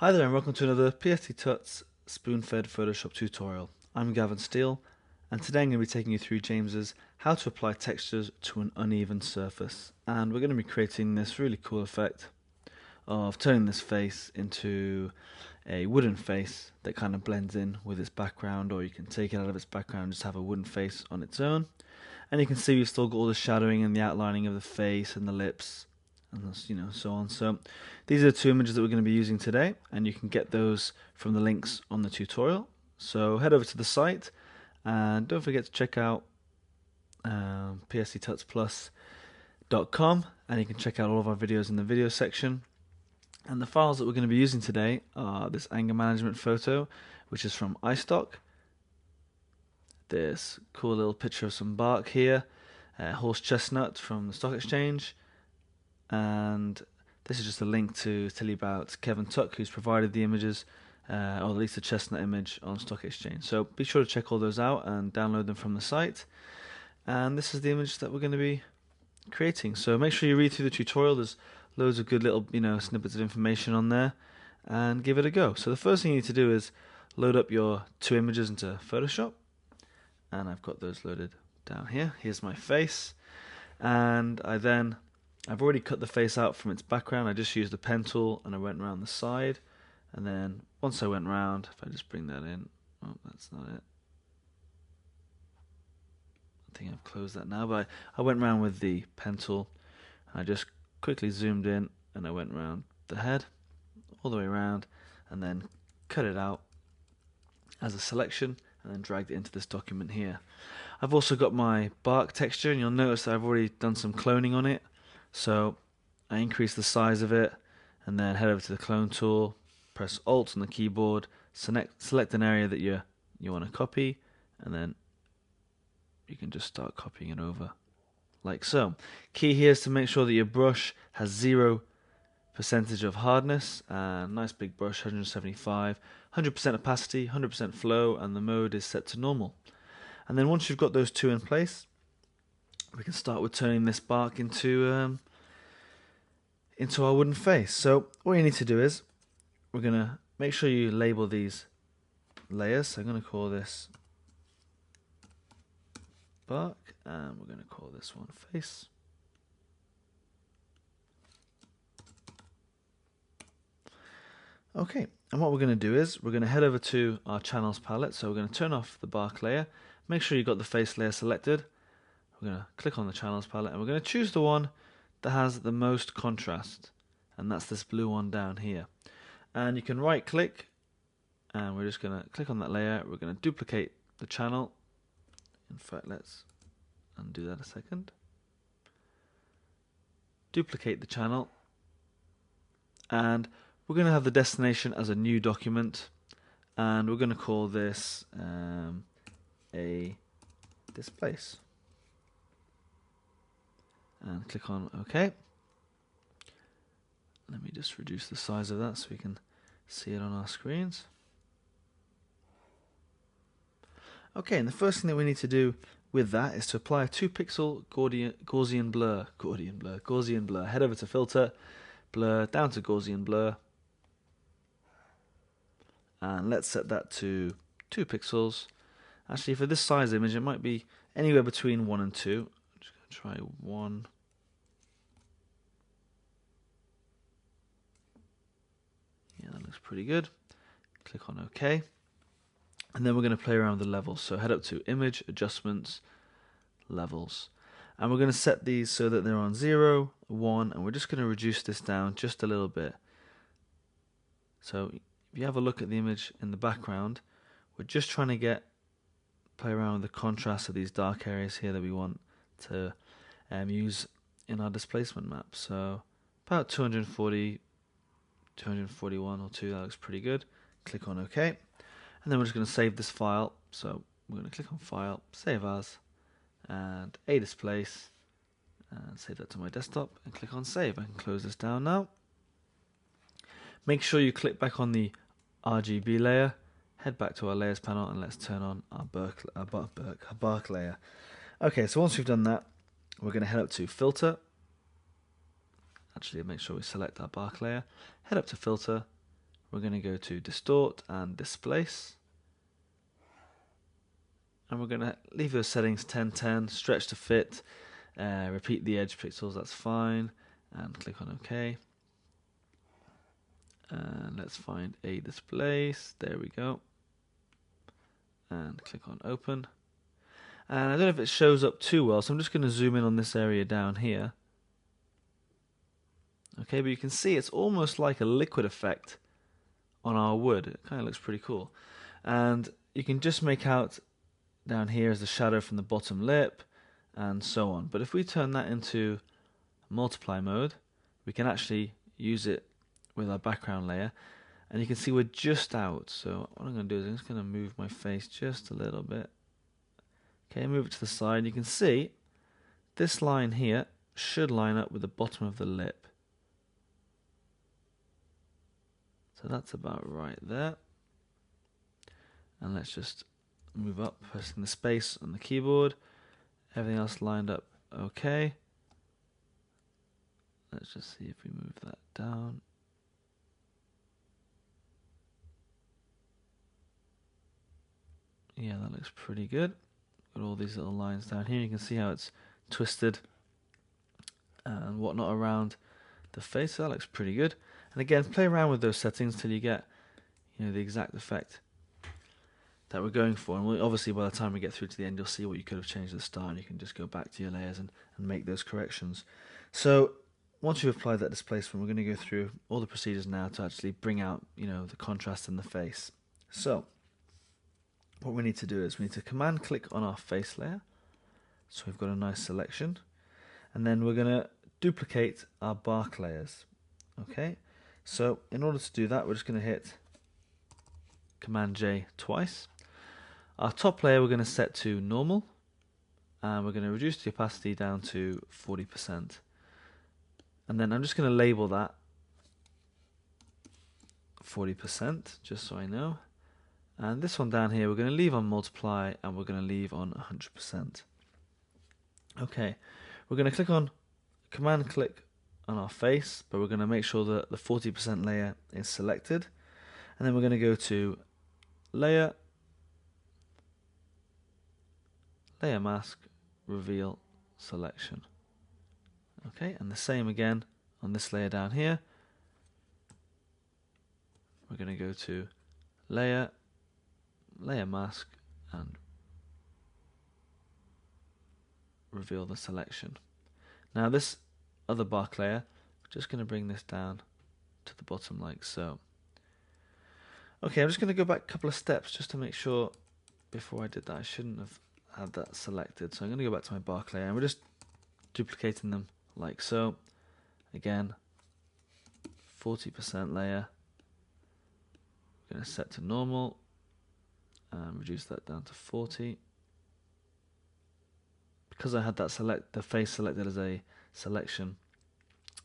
Hi there and welcome to another PSD Tuts spoon-fed Photoshop tutorial. I'm Gavin Steele and today I'm going to be taking you through James's how to apply textures to an uneven surface, and we're going to be creating this really cool effect of turning this face into a wooden face that kind of blends in with its background, or you can take it out of its background and just have a wooden face on its own. And you can see we've still got all the shadowing and the outlining of the face and the lips and so on. So these are the two images that we're going to be using today, and you can get those from the links on the tutorial. So head over to the site and don't forget to check out psdtutsplus.com, and you can check out all of our videos in the video section. And the files that we're going to be using today are this anger management photo, which is from iStock, this cool little picture of some bark here, horse chestnut from the stock exchange, and this is just a link to tell you about Kevin Tuck, who's provided the images, or at least the chestnut image on stock exchange. So be sure to check all those out and download them from the site. And this is the image that we're going to be creating. So make sure you read through the tutorial. There's loads of good little snippets of information on there, and give it a go. So the first thing you need to do is load up your two images into Photoshop, and I've got those loaded down here. Here's my face, and I've already cut the face out from its background. I just used the pen tool and I went around the side, and then once I went round, if I just bring that in, oh, that's not it. I think I've closed that now, but I went round with the pen tool, and I just quickly zoomed in and I went round the head all the way around, and then cut it out as a selection and then dragged it into this document here. I've also got my bark texture, and you'll notice that I've already done some cloning on it. So I increase the size of it and then head over to the clone tool, press Alt on the keyboard, select an area that you want to copy, and then you can just start copying it over like so. Key here is to make sure that your brush has 0% of hardness, nice big brush, 175, 100% opacity, 100% flow, and the mode is set to normal. And then once you've got those two in place, we can start with turning this bark into our wooden face. So all you need to do is we're going to make sure you label these layers. So I'm going to call this bark, and we're going to call this one face. Okay, and what we're going to do is we're going to head over to our channels palette. So we're going to turn off the bark layer. Make sure you've got the face layer selected. We're going to click on the channels palette, and we're going to choose the one that has the most contrast, and that's this blue one down here. And you can right click, and we're just going to click on that layer. We're going to duplicate the channel. In fact, let's undo that a second. Duplicate the channel, and we're going to have the destination as a new document, and we're going to call this this place. And click on OK. Let me just reduce the size of that so we can see it on our screens. Okay, and the first thing that we need to do with that is to apply a 2-pixel Gaussian blur. Head over to Filter, Blur, down to Gaussian blur, and let's set that to 2 pixels. Actually, for this size image, it might be anywhere between 1 and 2. I'm just going to try 1. Yeah, that looks pretty good. Click on OK. And then we're going to play around with the levels. So head up to Image, Adjustments, Levels. And we're going to set these so that they're on 0, 1, and we're just going to reduce this down just a little bit. So if you have a look at the image in the background, we're just trying to play around with the contrast of these dark areas here that we want to use in our displacement map. So about 240, 241 or 2, that looks pretty good. Click on OK. And then we're just going to save this file. So we're going to click on File, Save As, and Displace, and save that to my desktop, and click on Save. I can close this down now. Make sure you click back on the RGB layer, head back to our Layers panel, and let's turn on our bark layer. Okay, so once we've done that, we're going to head up to Filter. Actually, make sure we select our bark layer. Head up to Filter, we're going to go to distort and displace. And we're going to leave those settings 1010, stretch to fit, repeat the edge pixels, that's fine, and click on OK. And let's find a displace, there we go, and click on open. And I don't know if it shows up too well, so I'm just going to zoom in on this area down here. Okay, but you can see it's almost like a liquid effect on our wood. It kind of looks pretty cool. And you can just make out down here as the shadow from the bottom lip and so on. But if we turn that into multiply mode, we can actually use it with our background layer, and you can see we're just out. So what I'm going to do is I'm just going to move my face just a little bit. Okay, move it to the side. You can see this line here should line up with the bottom of the lip. So that's about right there. And let's just move up, pressing the space on the keyboard. Everything else lined up okay. Let's just see if we move that down. Yeah, that looks pretty good. Got all these little lines down here. You can see how it's twisted and whatnot around the face. So that looks pretty good. And again, play around with those settings till you get, the exact effect that we're going for. And obviously, by the time we get through to the end, you'll see what you could have changed at the start, and you can just go back to your layers and make those corrections. So once you've applied that displacement, we're going to go through all the procedures now to actually bring out, the contrast in the face. So what we need to do is we need to command click on our face layer. So we've got a nice selection. And then we're going to duplicate our bark layers. Okay, so in order to do that, we're just going to hit Command J twice. Our top layer we're going to set to normal, and we're going to reduce the opacity down to 40%. And then I'm just going to label that 40%, just so I know. And this one down here we're going to leave on multiply, and we're going to leave on 100%. Okay, we're going to click on Command click on our face, but we're going to make sure that the 40% layer is selected. And then we're going to go to Layer, Layer Mask, Reveal, Selection. Okay, and the same again on this layer down here. We're going to go to Layer, Layer Mask, and Reveal the Selection. Now this other bark layer, we're just going to bring this down to the bottom like so. Okay, I'm just going to go back a couple of steps just to make sure before I did that I shouldn't have had that selected. So I'm going to go back to my bark layer, and we're just duplicating them like so. Again, 40% layer. I'm going to set to normal and reduce that down to 40. Because I had that the face selected as a selection,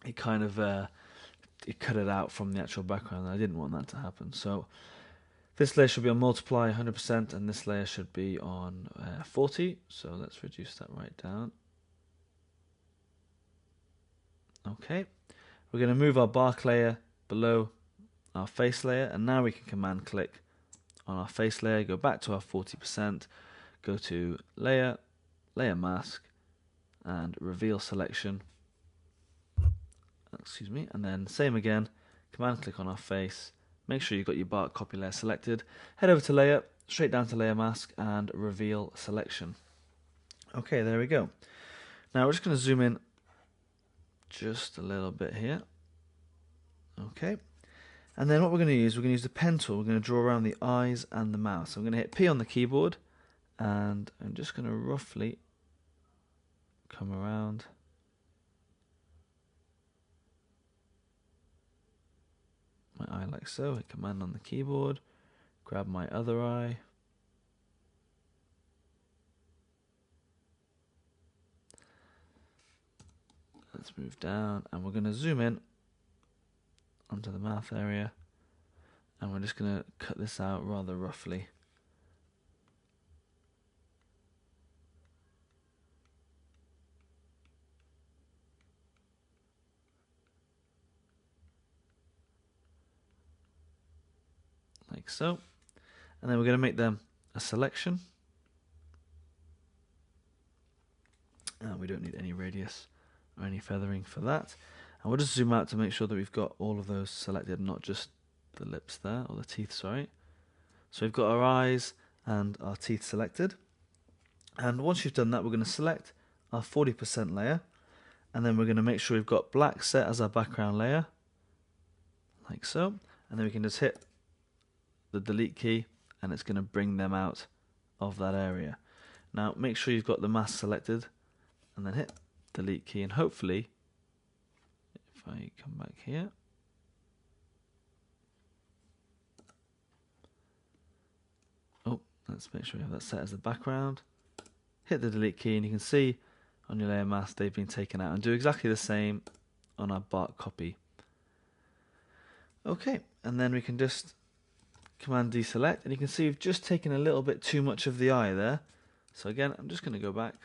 it kind of it cut it out from the actual background, and I didn't want that to happen. So this layer should be on multiply 100%, and this layer should be on 40. So let's reduce that right down. Okay, we're going to move our bark layer below our face layer, and now we can command click on our face layer, go back to our 40%, go to Layer, Layer Mask, and Reveal Selection. Excuse me, and then same again, command click on our face, make sure you've got your bark copy layer selected, head over to Layer, straight down to Layer Mask, and Reveal Selection. Okay, there we go. Now we're just going to zoom in just a little bit here. Okay, and then what we're going to use the pen tool. We're going to draw around the eyes and the mouth. So I'm going to hit P on the keyboard, and I'm just going to roughly come around my eye like so. Hit Command on the keyboard, grab my other eye, let's move down, and we're going to zoom in onto the mouth area, and we're just going to cut this out rather roughly. like so. And then we're going to make them a selection. We don't need any radius or any feathering for that. And we'll just zoom out to make sure that we've got all of those selected, not just the lips there, or the teeth, sorry. So we've got our eyes and our teeth selected. And once you've done that, we're going to select our 40% layer. And then we're going to make sure we've got black set as our background layer, like so. And then we can just hit the delete key, and it's going to bring them out of that area. Now make sure you've got the mask selected, and then hit delete key, and hopefully, if I come back here, let's make sure we have that set as the background. Hit the delete key, and you can see on your layer mask they've been taken out, and do exactly the same on our bark copy. Okay, and then we can just Command deselect, and you can see we've just taken a little bit too much of the eye there. So again, I'm just going to go back.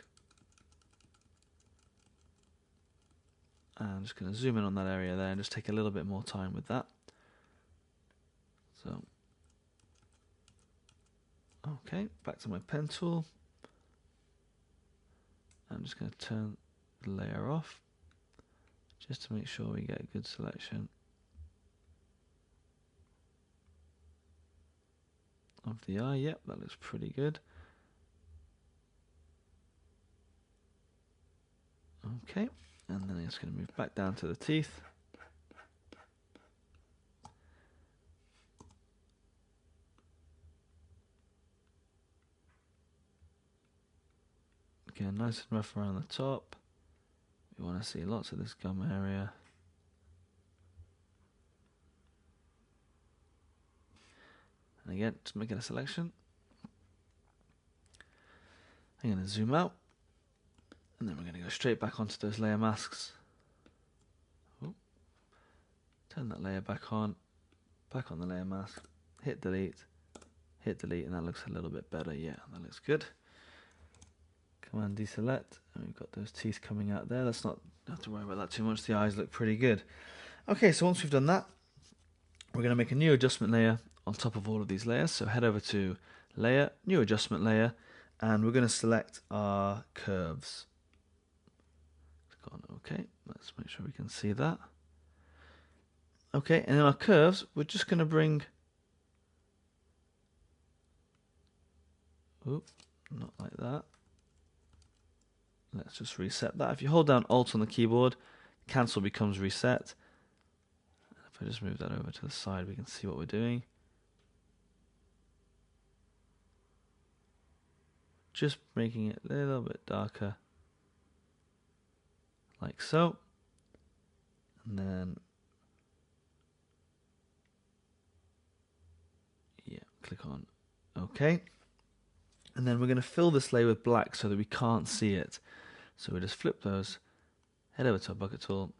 And I'm just going to zoom in on that area there and just take a little bit more time with that. So, okay, back to my pen tool. I'm just going to turn the layer off just to make sure we get a good selection of the eye. Yep, that looks pretty good. Okay, and then I'm just going to move back down to the teeth. Again, nice and rough around the top. We want to see lots of this gum area. And again, just making a selection. I'm going to zoom out. And then we're going to go straight back onto those layer masks. Ooh. Turn that layer back on the layer mask. Hit delete, and that looks a little bit better. Yeah, that looks good. Command deselect, and we've got those teeth coming out there. Let's not have to worry about that too much. The eyes look pretty good. Okay, so once we've done that, we're going to make a new adjustment layer on top of all of these layers. So head over to Layer, New Adjustment Layer, and we're going to select our curves. Click on OK. Let's make sure we can see that. Okay, and in our curves, we're just going to bring... Oop, not like that. Let's just reset that. If you hold down Alt on the keyboard, cancel becomes reset. If I just move that over to the side, we can see what we're doing. Just making it a little bit darker, like so. And then, yeah, click on OK. And then we're going to fill this layer with black so that we can't see it. So we just flip those, head over to our bucket tool,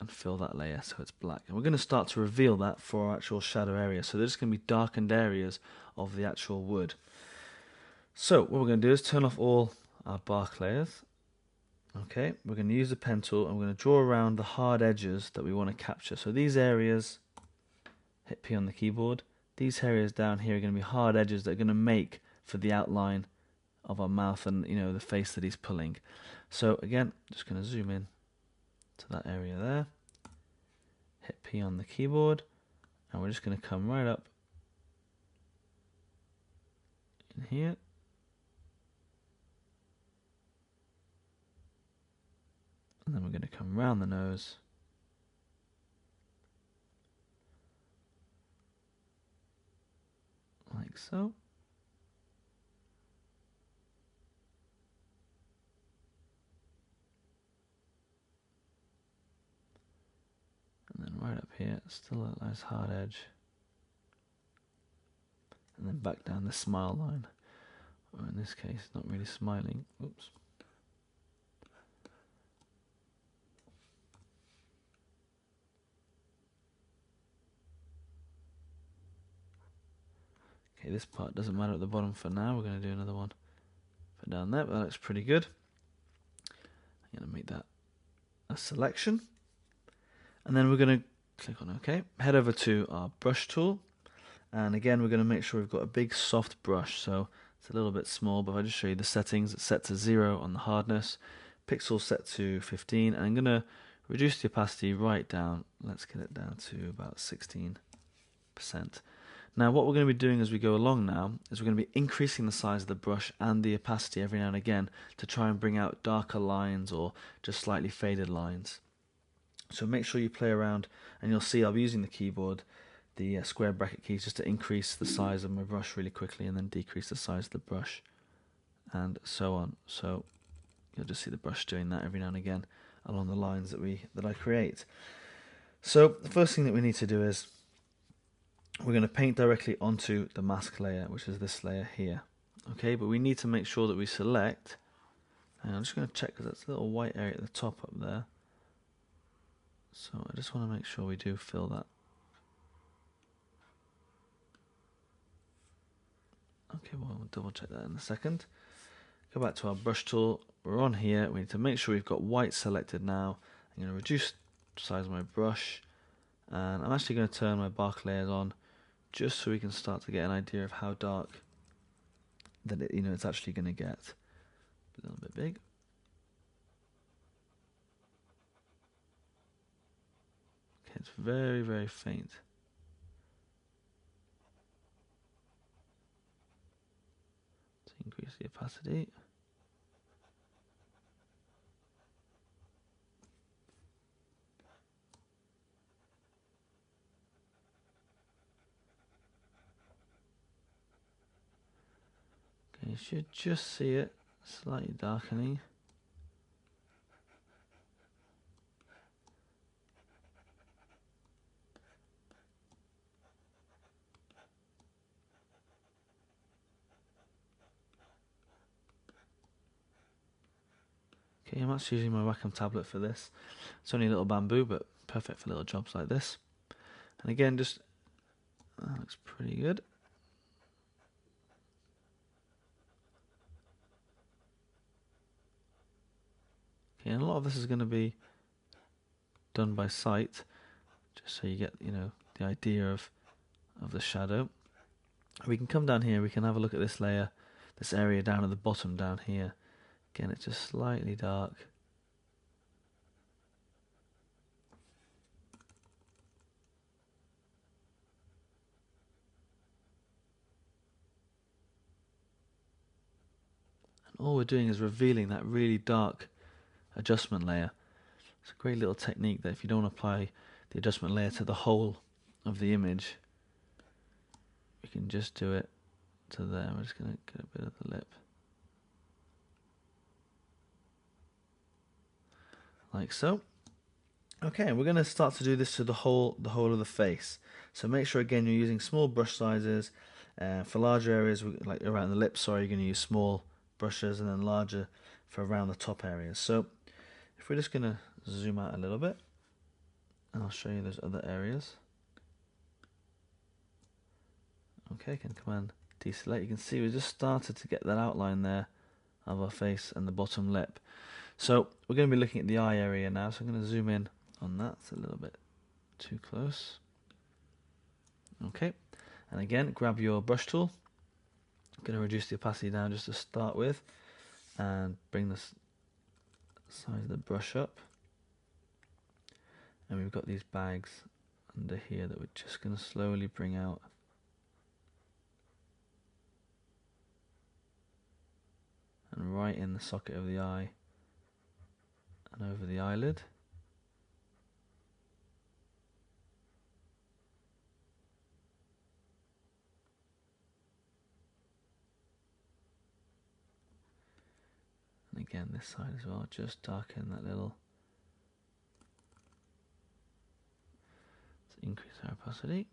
and fill that layer so it's black. And we're going to start to reveal that for our actual shadow area. So there's going to be darkened areas of the actual wood. So what we're going to do is turn off all our bark layers. Okay, we're going to use the pen tool, and we're going to draw around the hard edges that we want to capture. So these areas, hit P on the keyboard, these areas down here are going to be hard edges that are going to make for the outline of our mouth and, you know, the face that he's pulling. So again, just going to zoom in to that area there, hit P on the keyboard, and we're just going to come right up in here. And then we're going to come round the nose. Like so. And then right up here, still a nice hard edge. And then back down the smile line. Or in this case, not really smiling. Oops. Okay, this part doesn't matter at the bottom for now. We're going to do another one for down there, but that looks pretty good. I'm going to make that a selection. And then we're going to click on OK. Head over to our brush tool. And again, we're going to make sure we've got a big soft brush. So it's a little bit small, but if I just show you the settings, it's set to 0 on the hardness, pixels set to 15, and I'm going to reduce the opacity right down. Let's get it down to about 16%. Now what we're going to be doing as we go along now is we're going to be increasing the size of the brush and the opacity every now and again to try and bring out darker lines or just slightly faded lines. So make sure you play around, and you'll see I'll be using the keyboard, the square bracket keys, just to increase the size of my brush really quickly and then decrease the size of the brush and so on. So you'll just see the brush doing that every now and again along the lines that I create. So the first thing that we need to do is we're going to paint directly onto the mask layer, which is this layer here. Okay, but we need to make sure that we select, and I'm just going to check because that's a little white area at the top up there. So I just want to make sure we do fill that. Okay, well, we'll double check that in a second. Go back to our brush tool. We're on here. We need to make sure we've got white selected now. I'm going to reduce the size of my brush, and I'm actually going to turn my bark layers on just so we can start to get an idea of how dark that it's actually going to get. A little bit big. Okay, it's very, very faint. Let's increase the opacity. Okay, you should just see it slightly darkening. Okay, I'm actually using my Wacom tablet for this. It's only a little bamboo, but perfect for little jobs like this. And again, just that looks pretty good. Okay, and a lot of this is going to be done by sight, just so you get the idea of the shadow. We can come down here. We can have a look at this layer, this area down at the bottom down here. Again, it's just slightly dark. And all we're doing is revealing that really dark adjustment layer. It's a great little technique that if you don't apply the adjustment layer to the whole of the image, we can just do it to there. We're just going to get a bit of the lip. Like so. Okay, we're going to start to do this to the whole of the face. So make sure again you're using small brush sizes. For larger areas, like around the lips, you're going to use small brushes, and then larger for around the top areas. So if we're just going to zoom out a little bit, and I'll show you those other areas. Okay, can Command deselect. You can see we just started to get that outline there of our face and the bottom lip. So we're going to be looking at the eye area now, so I'm going to zoom in on that. It's a little bit too close. Okay, and again, grab your brush tool. I'm going to reduce the opacity down just to start with, and bring the size of the brush up. And we've got these bags under here that we're just going to slowly bring out. And right in the socket of the eye and over the eyelid. And again this side as well, just darken that little. Let's increase our opacity.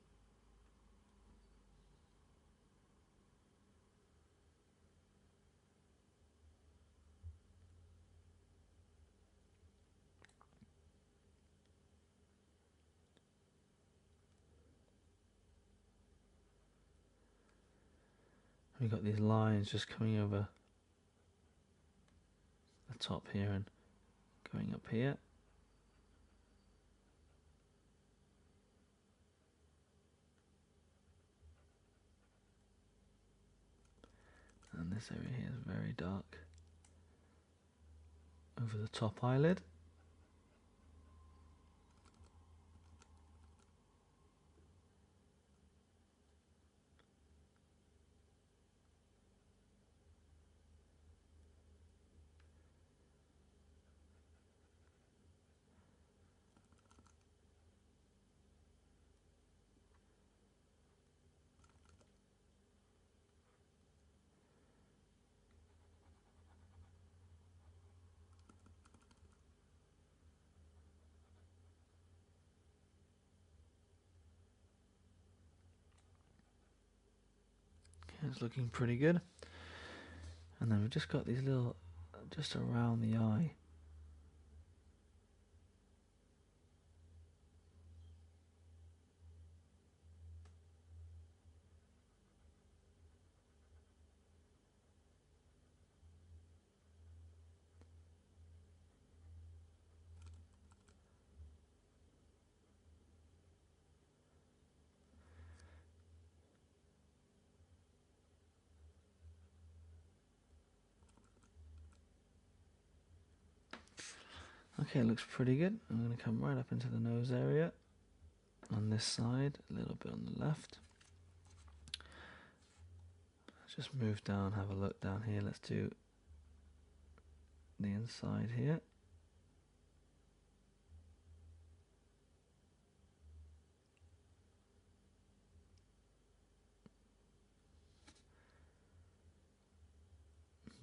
We've got these lines just coming over the top here and going up here. And this area here is very dark. Over the top eyelid. It's looking pretty good. And then we've just got these little, just around the eye. Okay, it looks pretty good. I'm going to come right up into the nose area on this side, a little bit on the left. Let's just move down, have a look down here. Let's do the inside here.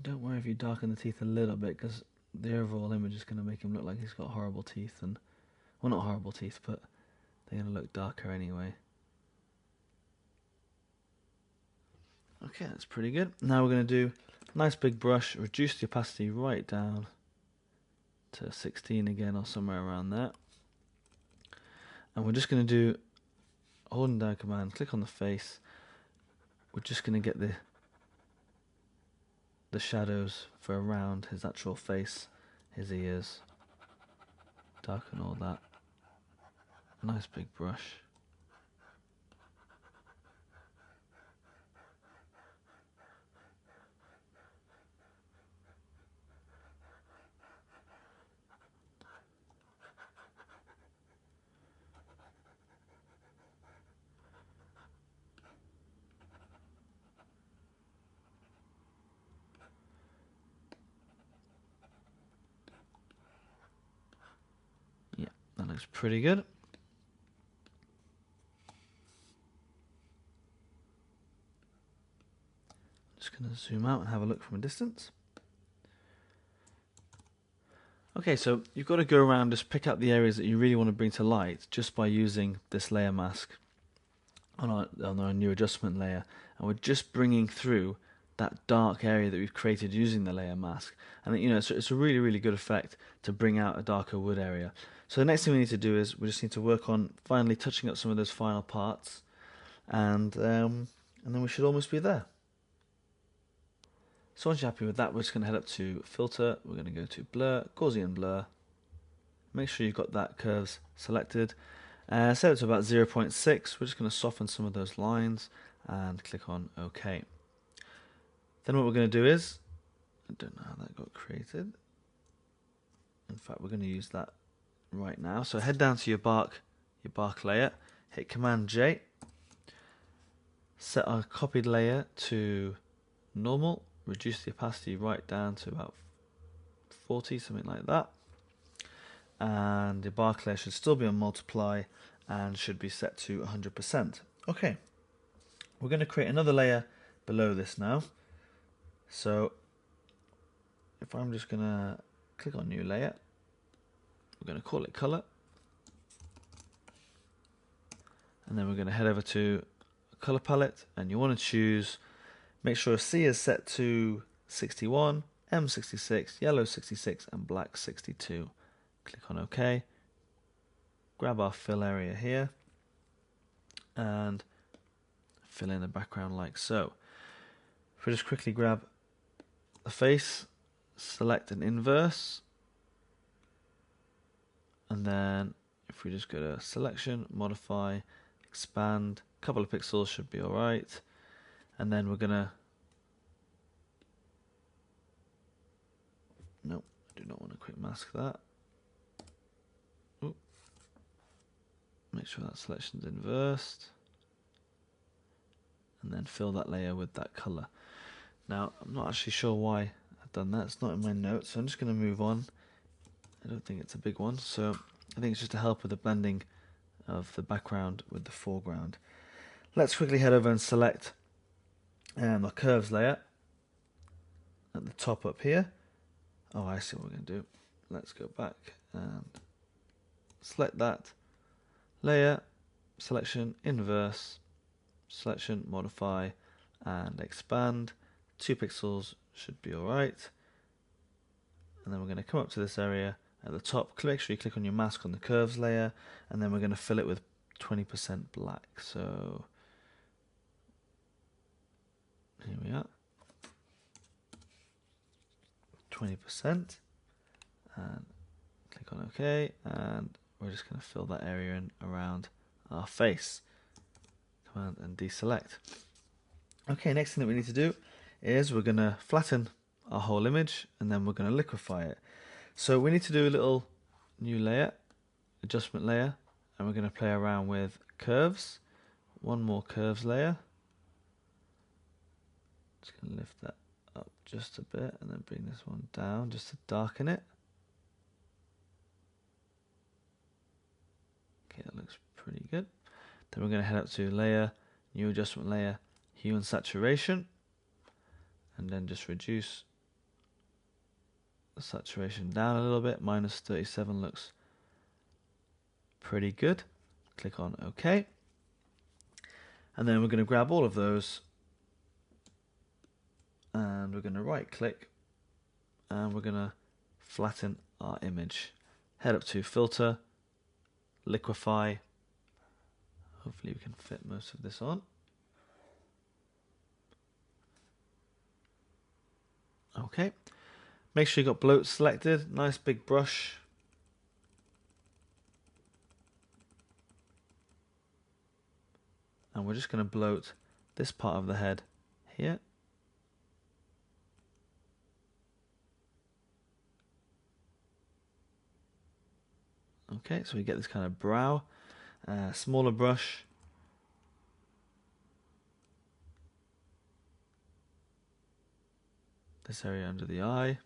Don't worry if you darken the teeth a little bit, because the overall image is going to make him look like he's got horrible teeth, and well, not horrible teeth, but they're going to look darker anyway. Okay, that's pretty good. Now we're going to do a nice big brush, reduce the opacity right down to 16 again, or somewhere around there. And we're just going to do, holding down command, click on the face. We're just going to get the shadows for around his actual face, his ears, darken all that. Nice big brush. Yeah, that looks pretty good. Just going to zoom out and have a look from a distance. Okay, so you've got to go around, just pick out the areas that you really want to bring to light just by using this layer mask on our new adjustment layer. And we're just bringing through that dark area that we've created using the layer mask. And you know, it's a really, really good effect to bring out a darker wood area. So the next thing we need to do is we just need to work on finally touching up some of those final parts. And then we should almost be there. So once you're happy with that, we're just going to head up to Filter. We're going to go to Blur, Gaussian Blur. Make sure you've got that curves selected. Set it to about 0.6. We're just going to soften some of those lines and click on OK. Then what we're going to do is, I don't know how that got created. In fact, we're going to use that right now. So head down to your bark layer, hit Command J, set our copied layer to normal. Reduce the opacity right down to about 40, something like that. And the bark layer should still be on multiply and should be set to 100%. Okay, we're going to create another layer below this now. So if I'm just going to click on new layer, we're going to call it color. And then we're going to head over to color palette, and you want to choose, make sure C is set to 61, M 66, yellow 66, and black 62. Click on OK. Grab our fill area here and fill in the background like so. If we just quickly grab the face, select an inverse, and then if we just go to selection, modify, expand, a couple of pixels should be alright. And then we're going to Nope, I do not want to quick mask that. Ooh. Make sure that selection's inversed. And then fill that layer with that colour. Now, I'm not actually sure why I've done that. It's not in my notes, so I'm just going to move on. I don't think it's a big one, so I think it's just to help with the blending of the background with the foreground. Let's quickly head over and select the curves layer at the top up here. Oh, I see what we're going to do. Let's go back and select that layer, selection, inverse, selection, modify, and expand. 2 pixels should be alright. And then we're going to come up to this area at the top. Make sure you click on your mask on the curves layer, and then we're going to fill it with 20% black. So here we are, 20%, and click on OK, and we're just going to fill that area in around our face. Command and deselect. Okay, next thing that we need to do is we're going to flatten our whole image, and then we're going to liquefy it. So we need to do a little new layer, adjustment layer, and we're going to play around with curves. One more curves layer. Just going to lift that up just a bit and then bring this one down just to darken it. Okay, that looks pretty good. Then we're going to head up to layer, new adjustment layer, hue and saturation, and then just reduce the saturation down a little bit. -37 looks pretty good. Click on OK. And then we're going to grab all of those and we're going to right click and we're going to flatten our image. Head up to filter, liquefy. Hopefully we can fit most of this on. Okay. Make sure you got bloat selected. Nice big brush. And we're just going to bloat this part of the head here. Okay, so we get this kind of brow. Smaller brush. This area under the eye.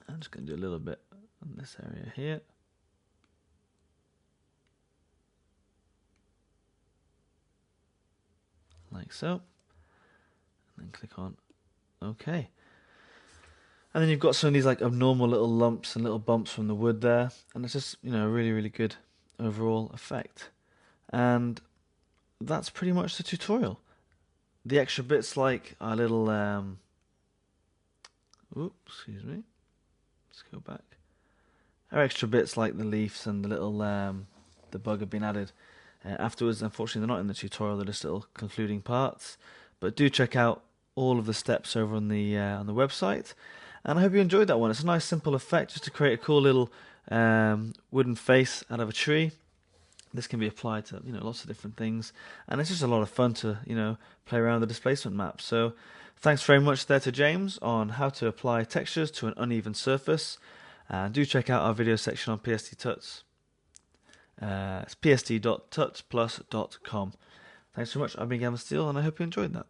I'm just going to do a little bit on this area here. Like so. And then click on OK. And then you've got some of these like abnormal little lumps and little bumps from the wood there. And it's just, you know, a really, really good overall effect. And that's pretty much the tutorial. The extra bits like our little oops, excuse me. Let's go back. Our extra bits like the leaves and the little the bug have been added afterwards. Unfortunately, they're not in the tutorial. They're just little concluding parts. But do check out all of the steps over on the website. And I hope you enjoyed that one. It's a nice simple effect just to create a cool little wooden face out of a tree. This can be applied to, you know, lots of different things, and it's just a lot of fun to, you know, play around with the displacement map. So thanks very much there to James on how to apply textures to an uneven surface. And do check out our video section on PSD Tuts. It's psd.tutsplus.com. Thanks very much. I've been Gavin Steele, and I hope you enjoyed that.